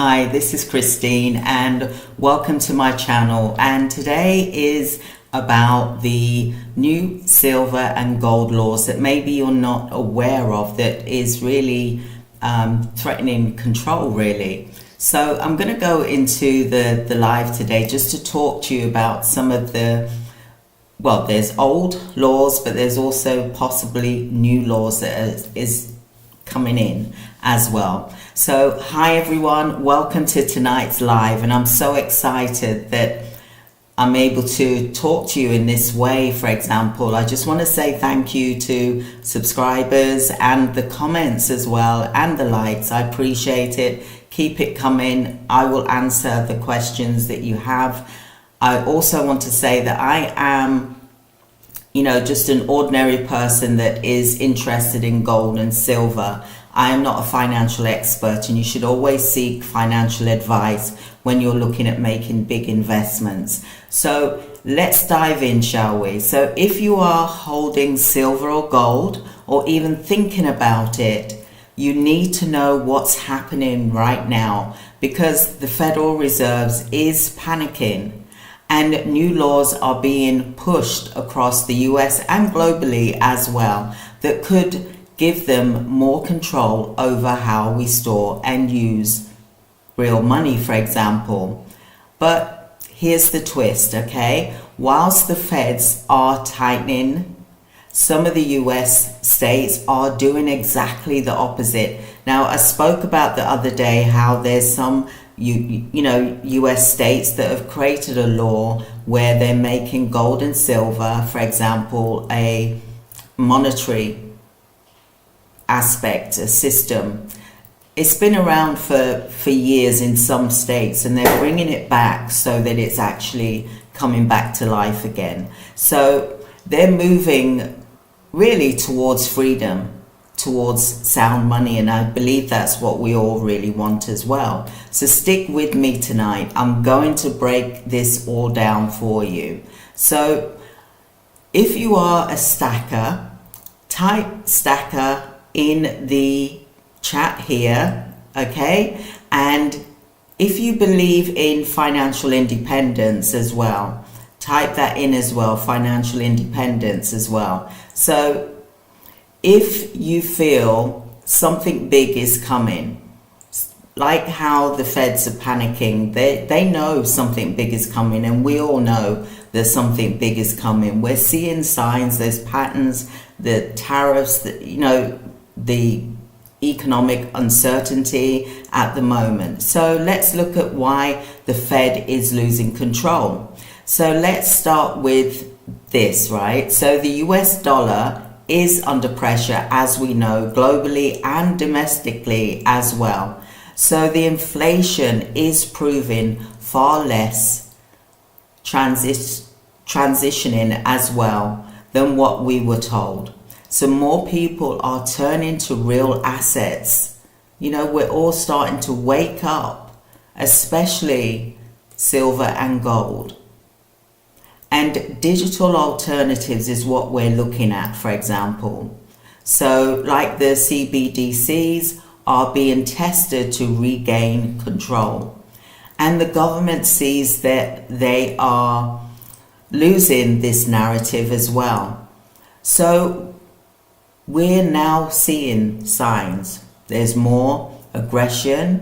Hi, this is Christine and welcome to my channel. And today is about the new silver and gold laws that maybe you're not aware of, that is really threatening control really. So I'm going to go into the live today just to talk to you about some of the, well, there's old laws, but there's also possibly new laws that is coming in as well. So hi everyone, welcome to tonight's live, and I'm so excited that I'm able to talk to you in this way. For example, I just want to say thank you to subscribers and the comments as well, and the likes. I appreciate it. Keep it coming. I will answer the questions that you have. I also want to say that I am, just an ordinary person that is interested in gold and silver. I am not a financial expert, and you should always seek financial advice when you're looking at making big investments. So let's dive in, shall we? So if you are holding silver or gold, or even thinking about it, you need to know what's happening right now, because the Federal Reserve is panicking. And new laws are being pushed across the US and globally as well that could give them more control over how we store and use real money, for example. But here's the twist, okay? Whilst the feds are tightening, some of the US states are doing exactly the opposite. Now, I spoke about the other day how there's some US states that have created a law where they're making gold and silver, for example, a monetary aspect, a system. It's been around for years in some states, and they're bringing it back so that it's actually coming back to life again. So they're moving really towards freedom, towards sound money, and I believe that's what we all really want as well. So stick with me tonight. I'm going to break this all down for you. So if you are a stacker, type stacker in the chat here, okay? And if you believe in financial independence as well, type that in as well, financial independence as well. So if you feel something big is coming, like how the feds are panicking, they know something big is coming, and we all know that something big is coming. We're seeing signs, there's patterns, the tariffs, the economic uncertainty at the moment. So let's look at why the Fed is losing control. So let's start with this, right? So the US dollar is under pressure, as we know, globally and domestically as well. So the inflation is proving far less transitioning as well than what we were told. So more people are turning to real assets. We're all starting to wake up, especially silver and gold. And digital alternatives is what we're looking at, for example. So like the CBDCs are being tested to regain control. And the government sees that they are losing this narrative as well. So we're now seeing signs. There's more aggressive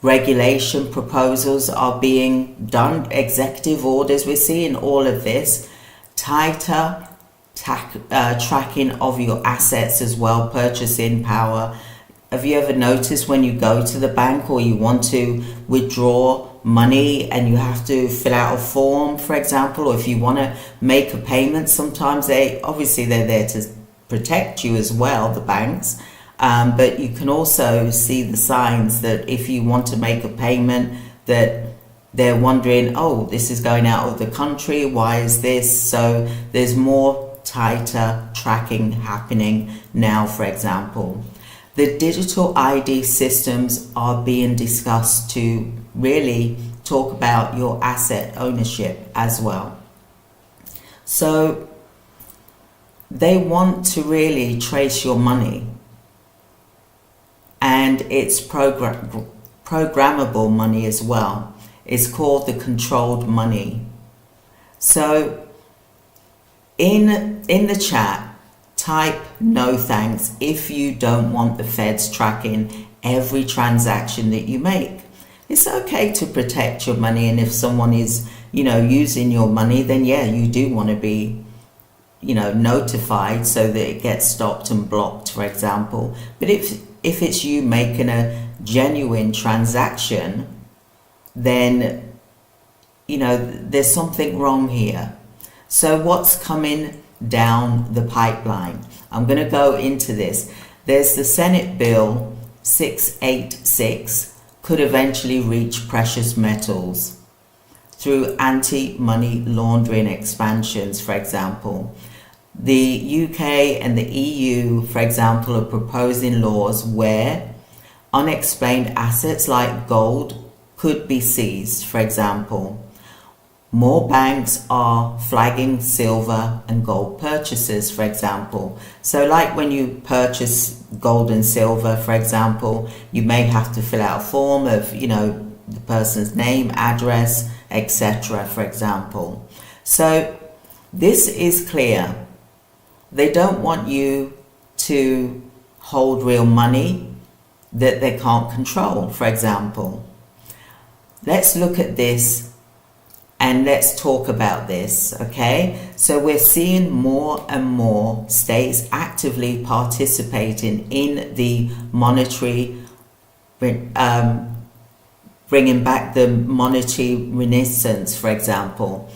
regulation proposals are being done, executive orders. We're seeing all of this. Tighter tracking of your assets as well, purchasing power. Have you ever noticed when you go to the bank or you want to withdraw money and you have to fill out a form, for example, or if you want to make a payment, sometimes they're there to protect you as well, the banks. But you can also see the signs that if you want to make a payment, that they're wondering, oh, this is going out of the country, why is this? So there's more tighter tracking happening now, for example. The digital ID systems are being discussed to really talk about your asset ownership as well. So they want to really trace your money. and it's programmable money as well. It's called the controlled money. So in the chat, type no thanks if you don't want the feds tracking every transaction that you make. It's okay to protect your money, and if someone is, using your money, then yeah, you do want to be, notified so that it gets stopped and blocked, for example. But if it's you making a genuine transaction, then, there's something wrong here. So what's coming down the pipeline? I'm going to go into this. There's the Senate Bill 686, could eventually reach precious metals through anti-money laundering expansions, for example. The UK and the EU, for example, are proposing laws where unexplained assets like gold could be seized, for example. More banks are flagging silver and gold purchases, for example. So like when you purchase gold and silver, for example, you may have to fill out a form of, the person's name, address, etc., for example. So this is clear. They don't want you to hold real money that they can't control, for example. Let's look at this and let's talk about this, okay? So we're seeing more and more states actively participating in the monetary, bringing back the monetary renaissance, for example.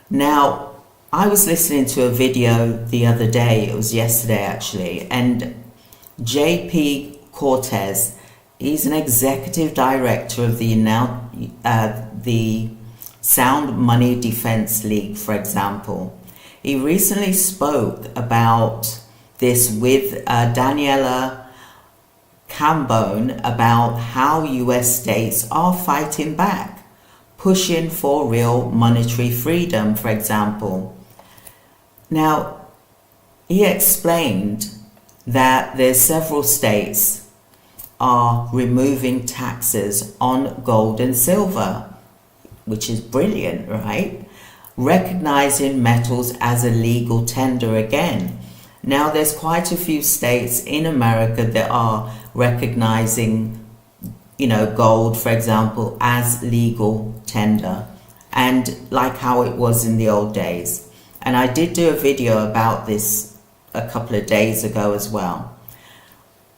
Now, I was listening to a video the other day, it was yesterday actually, and JP Cortez, he's an executive director of the Sound Money Défense League, for example. He recently spoke about this with Daniela Cambone about how US states are fighting back, pushing for real monetary freedom, for example. Now, he explained that there's several states are removing taxes on gold and silver, which is brilliant, right? Recognizing metals as a legal tender again. Now, there's quite a few states in America that are recognizing, gold, for example, as legal tender, and like how it was in the old days. And I did do a video about this a couple of days ago as well.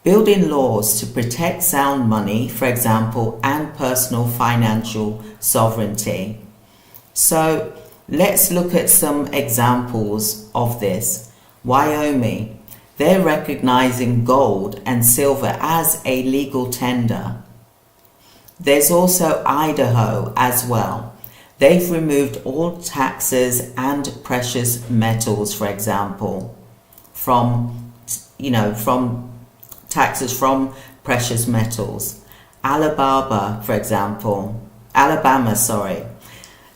Building laws to protect sound money, for example, and personal financial sovereignty. So let's look at some examples of this. Wyoming, they're recognizing gold and silver as a legal tender. There's also Idaho as well. They've removed all taxes and precious metals, for example, from taxes from precious metals. Alabama,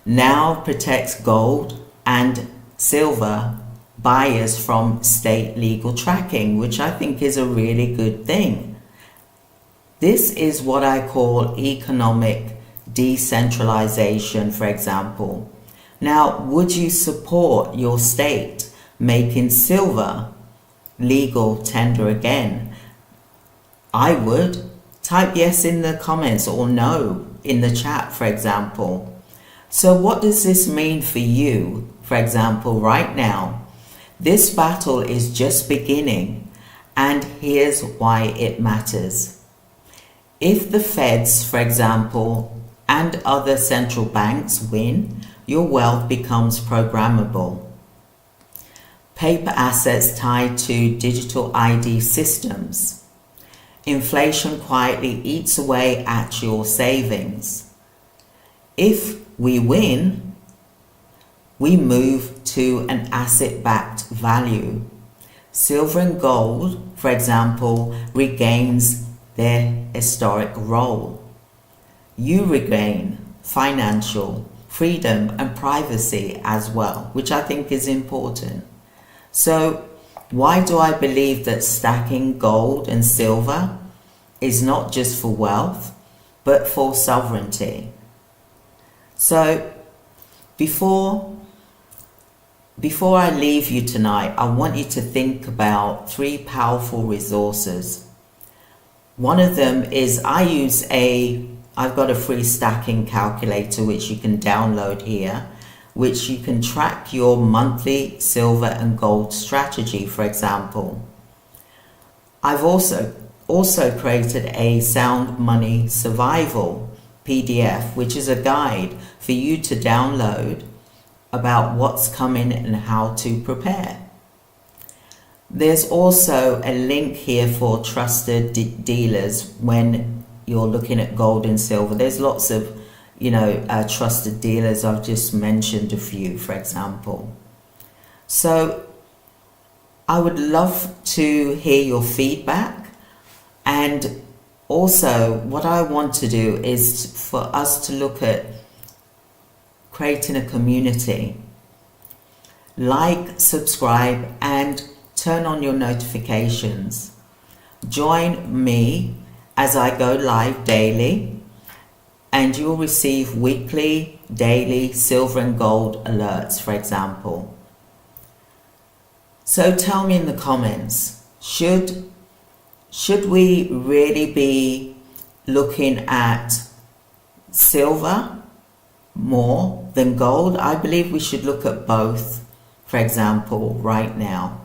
now protects gold and silver buyers from state legal tracking, which I think is a really good thing. This is what I call economic decentralization, for example. Now, would you support your state making silver legal tender again? I would. Type yes in the comments or no in the chat, for example. So what does this mean for you, for example, right now? This battle is just beginning, and here's why it matters. If the feds, for example, and other central banks win, your wealth becomes programmable. Paper assets tied to digital ID systems. Inflation quietly eats away at your savings. If we win, we move to an asset-backed value. Silver and gold, for example, regains their historic role. You regain financial freedom and privacy as well, which I think is important. So why do I believe that stacking gold and silver is not just for wealth, but for sovereignty. So before I leave you tonight, I want you to think about 3 powerful resources. One of them is I've got a free stacking calculator which you can download here, which you can track your monthly silver and gold strategy, for example. I've also created a Sound Money Survival PDF, which is a guide for you to download about what's coming and how to prepare. There's also a link here for trusted dealers when you're looking at gold and silver. There's lots of, trusted dealers. I've just mentioned a few, for example. So I would love to hear your feedback. And also what I want to do is for us to look at creating a community. Like, subscribe, and turn on your notifications. Join me as I go live daily, and you'll receive weekly, daily silver and gold alerts, for example. So tell me in the comments, should we really be looking at silver more than gold? I believe we should look at both, for example, right now.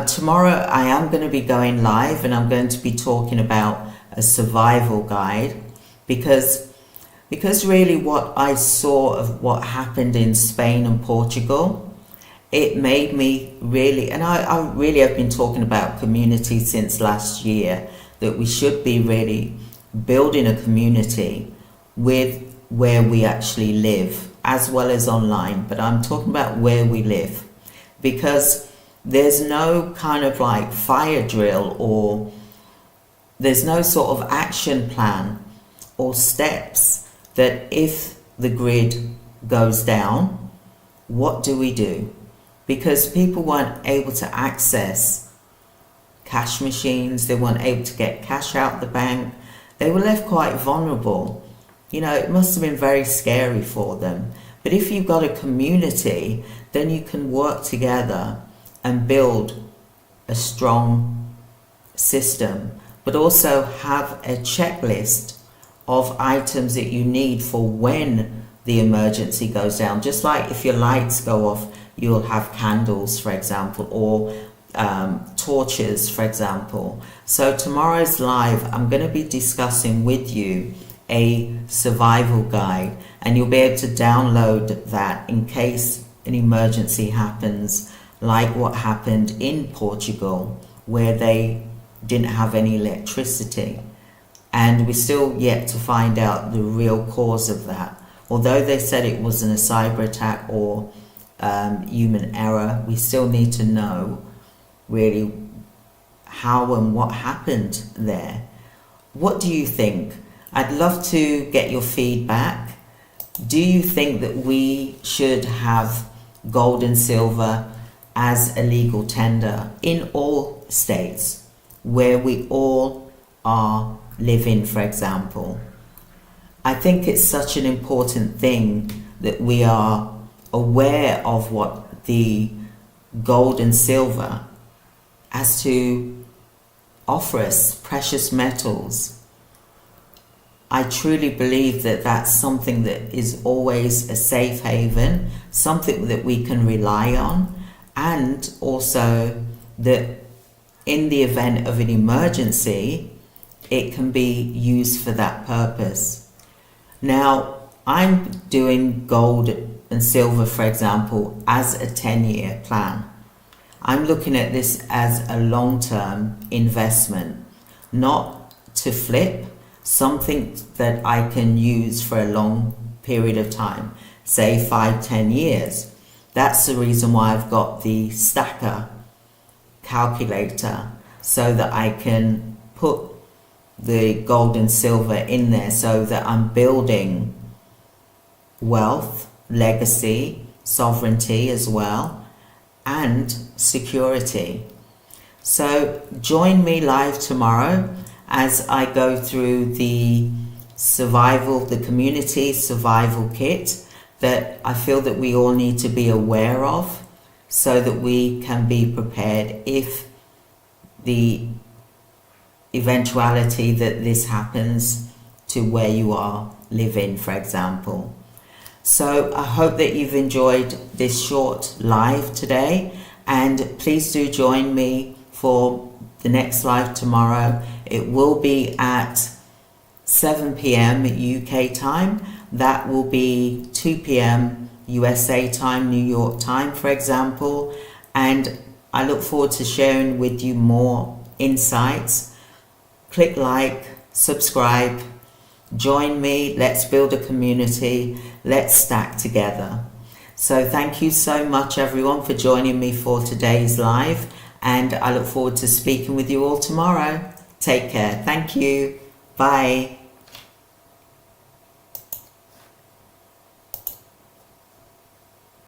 Tomorrow I am going to be going live, and I'm going to be talking about a survival guide because really what I saw of what happened in Spain and Portugal, it made me really, and I really have been talking about community since last year, that we should be really building a community with where we actually live as well as online, but I'm talking about where we live, because there's no kind of like fire drill, or there's no sort of action plan or steps that if the grid goes down, what do we do? Because people weren't able to access cash machines, they weren't able to get cash out the bank, they were left quite vulnerable. It must have been very scary for them. But if you've got a community, then you can work together and build a strong system, but also have a checklist of items that you need for when the emergency goes down. Just like if your lights go off, you'll have candles, for example, or torches, for example. So tomorrow's live, I'm going to be discussing with you a survival guide, and you'll be able to download that in case an emergency happens, like what happened in Portugal, where they didn't have any electricity. And we're still yet to find out the real cause of that. Although they said it wasn't a cyber attack or human error, we still need to know really how and what happened there. What do you think? I'd love to get your feedback. Do you think that we should have gold and silver as a legal tender in all states where we all are living, for example? I think it's such an important thing that we are aware of what the gold and silver has to offer us, precious metals. I truly believe that that's something that is always a safe haven, something that we can rely on, and also that in the event of an emergency, it can be used for that purpose. Now, I'm doing gold and silver, for example, as a 10-year plan. I'm looking at this as a long-term investment, not to flip, something that I can use for a long period of time, say 5-10 years. That's the reason why I've got the stacker calculator, so that I can put the gold and silver in there, so that I'm building wealth, legacy, sovereignty as well, and security. So join me live tomorrow, as I go through the community survival kit that I feel that we all need to be aware of so that we can be prepared if the eventuality that this happens to where you are living, for example. So I hope that you've enjoyed this short live today, and please do join me for the next live tomorrow. It will be at 7 p.m. UK time. That will be 2 p.m. USA time, New York time, for example. And I look forward to sharing with you more insights. Click like, subscribe, join me. Let's build a community. Let's stack together. So thank you so much, everyone, for joining me for today's live. And I look forward to speaking with you all tomorrow. Take care. Thank you. Bye.